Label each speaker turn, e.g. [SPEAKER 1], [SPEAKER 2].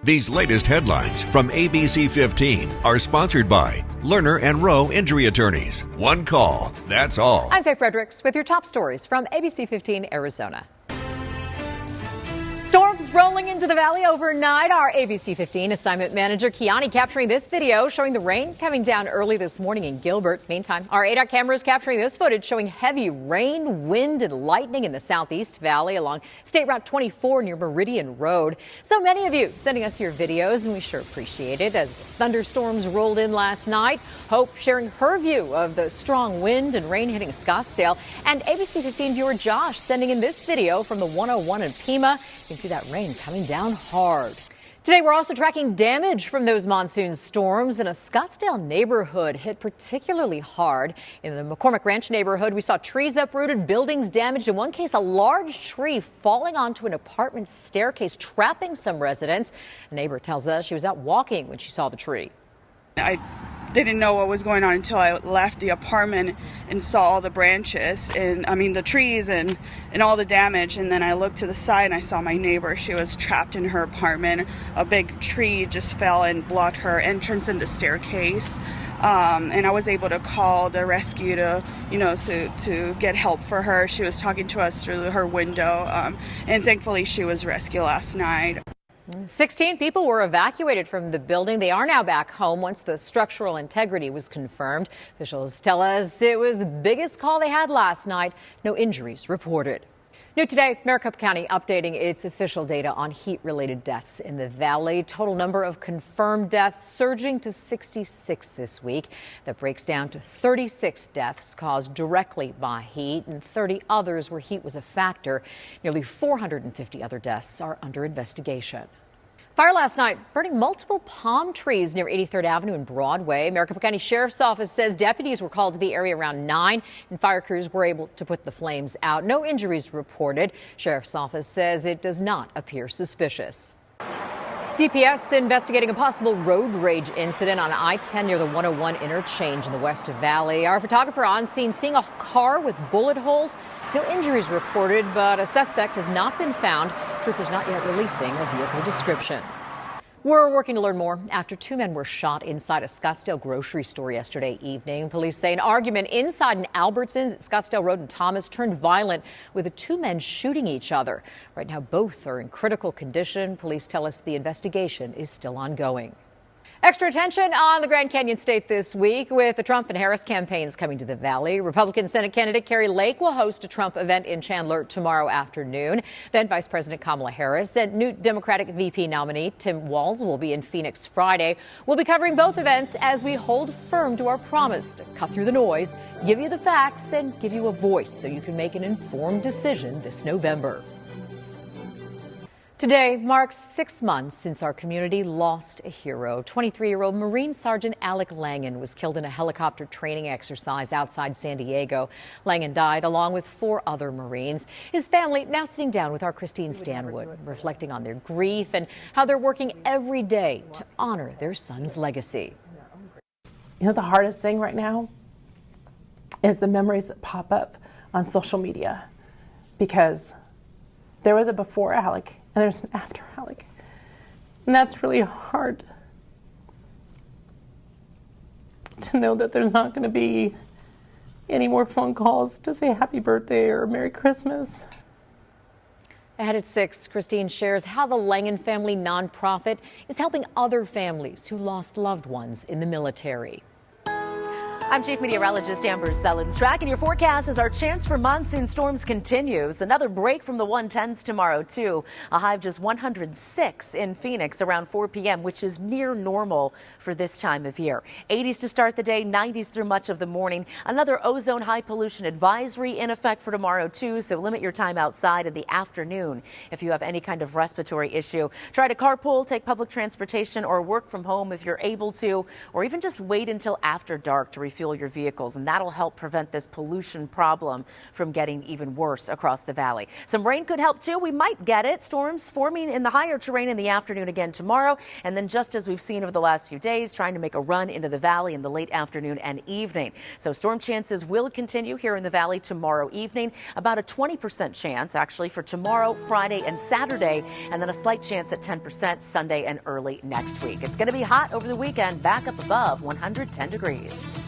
[SPEAKER 1] These latest headlines from ABC15 are sponsored by Lerner and Rowe Injury Attorneys. One call, that's all.
[SPEAKER 2] I'm Faye Fredericks with your top stories from ABC15 Arizona. Storms rolling into the valley overnight. Our ABC15 assignment manager Kiani capturing this video showing the rain coming down early this morning in Gilbert. Meantime, our ADOT cameras capturing this footage showing heavy rain, wind, and lightning in the southeast valley along State Route 24 near Meridian Road. So many of you sending us your videos, and we sure appreciate it. As thunderstorms rolled in last night, Hope sharing her view of the strong wind and rain hitting Scottsdale, and ABC15 viewer Josh sending in this video from the 101 in Pima. You can see that rain coming down hard. Today, we're also tracking damage from those monsoon storms in a Scottsdale neighborhood hit particularly hard. In the McCormick Ranch neighborhood, we saw trees uprooted, buildings damaged. In one case, a large tree falling onto an apartment staircase, trapping some residents. A neighbor tells us she was out walking when she saw the tree.
[SPEAKER 3] I didn't know what was going on until I left the apartment and saw all the branches and the trees and all the damage. And then I looked to the side and I saw my neighbor. She was trapped in her apartment. A big tree just fell and blocked her entrance in the staircase. And I was able to call the rescue to get help for her. She was talking to us through her window, and thankfully she was rescued last night.
[SPEAKER 2] 16 people were evacuated from the building. They are now back home once the structural integrity was confirmed. Officials tell us it was the biggest call they had last night. No injuries reported. New today, Maricopa County updating its official data on heat-related deaths in the valley. Total number of confirmed deaths surging to 66 this week. That breaks down to 36 deaths caused directly by heat and 30 others where heat was a factor. Nearly 450 other deaths are under investigation. Fire last night burning multiple palm trees near 83rd Avenue and Broadway. Maricopa County Sheriff's Office says deputies were called to the area around 9 and fire crews were able to put the flames out. No injuries reported. Sheriff's Office says it does not appear suspicious. DPS investigating a possible road rage incident on I-10 near the 101 interchange in the West Valley. Our photographer on scene seeing a car with bullet holes. No injuries reported, but a suspect has not been found. Troopers not yet releasing a vehicle description. We're working to learn more after 2 men were shot inside a Scottsdale grocery store yesterday evening. Police say an argument inside an Albertsons at Scottsdale Road and Thomas turned violent with the 2 men shooting each other. Right now, both are in critical condition. Police tell us the investigation is still ongoing. Extra attention on the Grand Canyon State this week with the Trump and Harris campaigns coming to the valley. Republican Senate candidate Kari Lake will host a Trump event in Chandler tomorrow afternoon. Then Vice President Kamala Harris and new Democratic VP nominee Tim Walz will be in Phoenix Friday. We'll be covering both events as we hold firm to our promise to cut through the noise, give you the facts, and give you a voice so you can make an informed decision this November. Today marks 6 months since our community lost a hero. 23-year-old Marine Sergeant Alec Langan was killed in a helicopter training exercise outside San Diego. Langan died along with 4 other Marines. His family now sitting down with our Christine Stanwood, reflecting on their grief and how they're working every day to honor their son's legacy.
[SPEAKER 4] You know, the hardest thing right now is the memories that pop up on social media, because there was a before Alec and there's an after Alec. And that's really hard to know that there's not going to be any more phone calls to say happy birthday or Merry Christmas.
[SPEAKER 2] Ahead at 6, Christine shares how the Langan Family nonprofit is helping other families who lost loved ones in the military.
[SPEAKER 5] I'm Chief Meteorologist Amber Sellens. Tracking your forecast as our chance for monsoon storms continues. Another break from the 110s tomorrow, too. A high of just 106 in Phoenix around 4 p.m., which is near normal for this time of year. 80s to start the day, 90s through much of the morning. Another ozone high pollution advisory in effect for tomorrow, too, so limit your time outside in the afternoon. If you have any kind of respiratory issue, try to carpool, take public transportation, or work from home if you're able to, or even just wait until after dark to refuel refuel your vehicles, and that'll help prevent this pollution problem from getting even worse across the valley. Some rain could help too. We might get it. Storms forming in the higher terrain in the afternoon again tomorrow, and then just as we've seen over the last few days, trying to make a run into the valley in the late afternoon and evening. So storm chances will continue here in the valley tomorrow evening. About a 20% chance actually for tomorrow, Friday, and Saturday, and then a slight chance at 10% Sunday and early next week. It's going to be hot over the weekend, back up above 110 degrees.